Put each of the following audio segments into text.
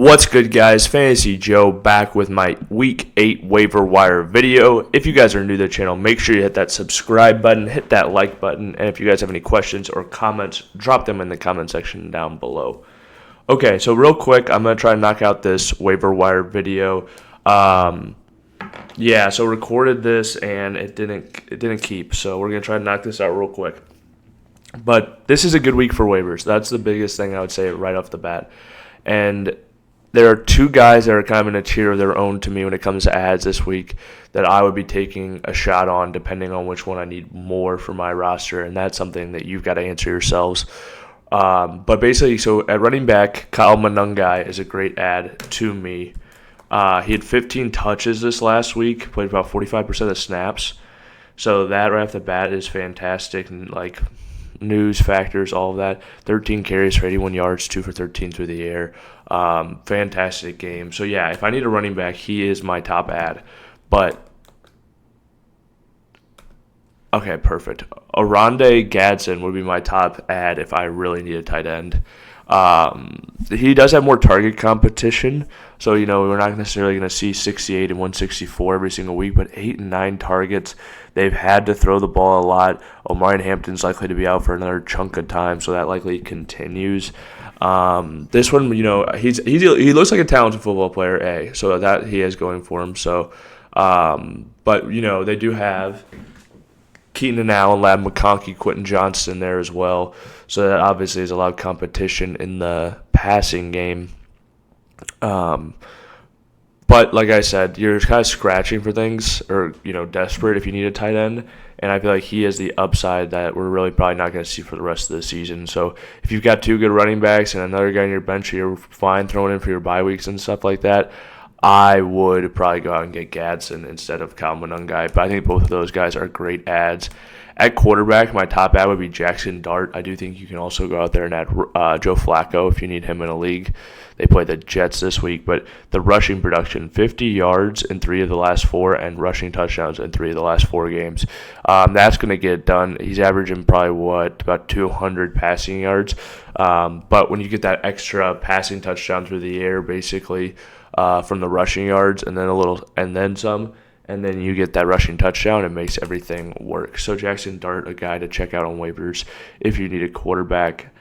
What's good, guys? Fantasy Joe back with my Week 8 waiver wire video. If you guys are new to the channel, make sure you hit that subscribe button, hit that like button, and if you guys have any questions or comments, drop them in the comment section down below. Okay, so real quick, I'm going to try to knock out this waiver wire video. So recorded this and it didn't keep, so we're going to try to knock this out real quick. But this is a good week for waivers. That's the biggest thing I would say right off the bat. And there are two guys that are kind of in a tier of their own to me when it comes to ads this week that I would be taking a shot on depending on which one I need more for my roster, and that's something that you've got to answer yourselves. But basically, so at running back, Monangai is a great ad to me. He had 15 touches this last week, played about 45% of the snaps. So that right off the bat is fantastic, and like news factors, all of that. 13 carries for 81 yards, 2 for 13 through the air. Fantastic game. So yeah, if I need a running back, he is my top ad. But okay, perfect. Ordonde Gadsden would be my top ad if I really need a tight end. He does have more target competition, so we're not necessarily going to see 68 and 164 every single week, but 8 and 9 targets. They've had to throw the ball a lot. Omarion Hampton's likely to be out for another chunk of time, so that likely continues. This one, he looks like a talented football player, so that he has going for him. So, but they do have Keenan Allen, Lab McConkey, Quentin Johnston there as well. So that obviously is a lot of competition in the passing game. But like I said, you're kind of scratching for things or, desperate if you need a tight end. And I feel like he has the upside that we're really probably not going to see for the rest of the season. So if you've got two good running backs and another guy on your bench, you're fine throwing in for your bye weeks and stuff like that, I would probably go out and get Gadsden instead of Monangai. But I think both of those guys are great ads. At quarterback, my top ad would be Jaxson Dart. I do think you can also go out there and add Joe Flacco if you need him in a league. They play the Jets this week, but the rushing production, 50 yards in 3 of the last 4 and rushing touchdowns in 3 of the last 4 games. That's going to get done. He's averaging probably, about 200 passing yards. But when you get that extra passing touchdown through the air, basically, from the rushing yards and then some, and then you get that rushing touchdown, it makes everything work. So Jaxson Dart, a guy to check out on waivers if you need a quarterback.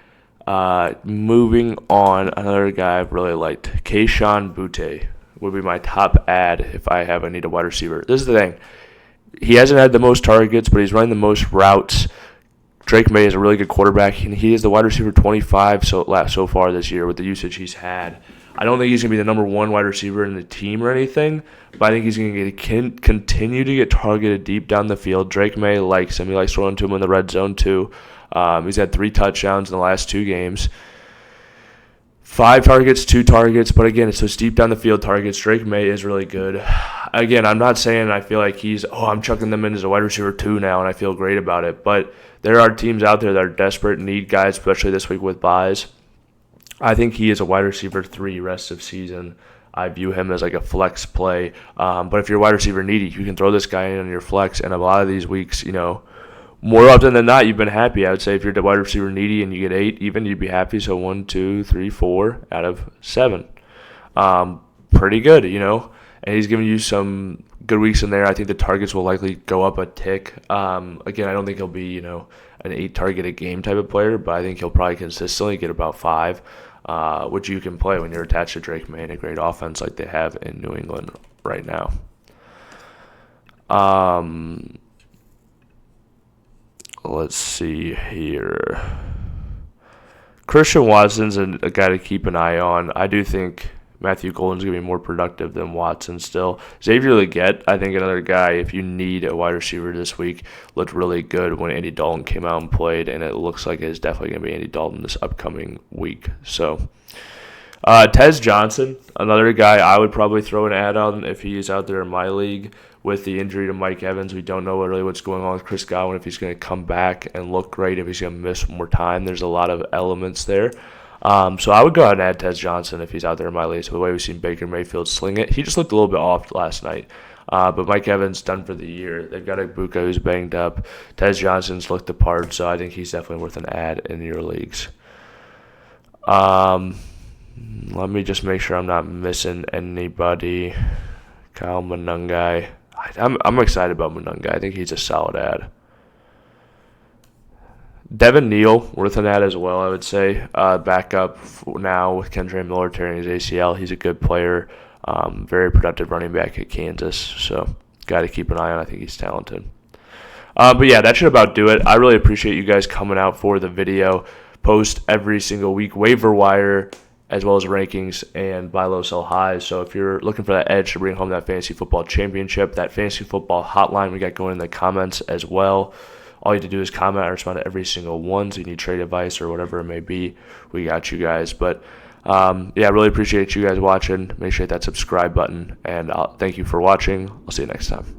Moving on, another guy I've really liked, Kayshon Boutte would be my top ad if I need a wide receiver. This is the thing. He hasn't had the most targets, but he's running the most routes. Drake May is a really good quarterback, and he is the wide receiver 25 so far this year with the usage he's had. I don't think he's going to be the number 1 wide receiver in the team or anything, but I think he's going to continue to get targeted deep down the field. Drake May likes him. He likes throwing to him in the red zone too. He's had 3 touchdowns in the last 2 games. 5 targets, 2 targets, but again, it's those deep down the field targets. Drake May is really good. Again, I'm not saying I feel like I'm chucking them in as a wide receiver 2 now, and I feel great about it, but there are teams out there that are desperate and need guys, especially this week with buys. I think he is a wide receiver 3 rest of season. I view him as like a flex play. But if you're wide receiver needy, you can throw this guy in on your flex. And a lot of these weeks, more often than not, you've been happy. I would say if you're the wide receiver needy and you get 8 even, you'd be happy. So 1, 2, 3, 4 out of 7. Pretty good, And he's giving you some good weeks in there. I think the targets will likely go up a tick. Again, I don't think he'll be, an 8 target a game type of player, but I think he'll probably consistently get about 5. Which you can play when you're attached to Drake May in a great offense like they have in New England right now. Let's see here. Christian Watson's a guy to keep an eye on. I do think Matthew Golden's going to be more productive than Watson still. Xavier Legette, I think another guy, if you need a wide receiver this week, looked really good when Andy Dalton came out and played, and it looks like it's definitely going to be Andy Dalton this upcoming week. So, Tez Johnson, another guy I would probably throw an ad on if he is out there in my league. With the injury to Mike Evans, we don't know really what's going on with Chris Godwin, if he's going to come back and look great, if he's going to miss more time. There's a lot of elements there. So I would go ahead and add Tez Johnson if he's out there in my league. So the way we've seen Baker Mayfield sling it, he just looked a little bit off last night. But Mike Evans done for the year. They've got Ibuka who's banged up. Tez Johnson's looked the part, so I think he's definitely worth an ad in your leagues. Let me just make sure I'm not missing anybody. Kyle Monangai. I'm excited about Monangai. I think he's a solid ad. Devin Neal worth an ad as well, I would say. Backup now with Kendra Miller tearing his ACL. He's a good player. Very productive running back at Kansas. So, got to keep an eye on. I think he's talented. But yeah, that should about do it. I really appreciate you guys coming out for the video. Post every single week waiver wire as well as rankings and buy low, sell highs. So if you're looking for that edge to bring home that fantasy football championship, that fantasy football hotline we got going in the comments as well. All you have to do is comment. I respond to every single one. So you need trade advice or whatever it may be, we got you guys. But yeah, really appreciate you guys watching. Make sure you hit that subscribe button. And thank you for watching. I'll see you next time.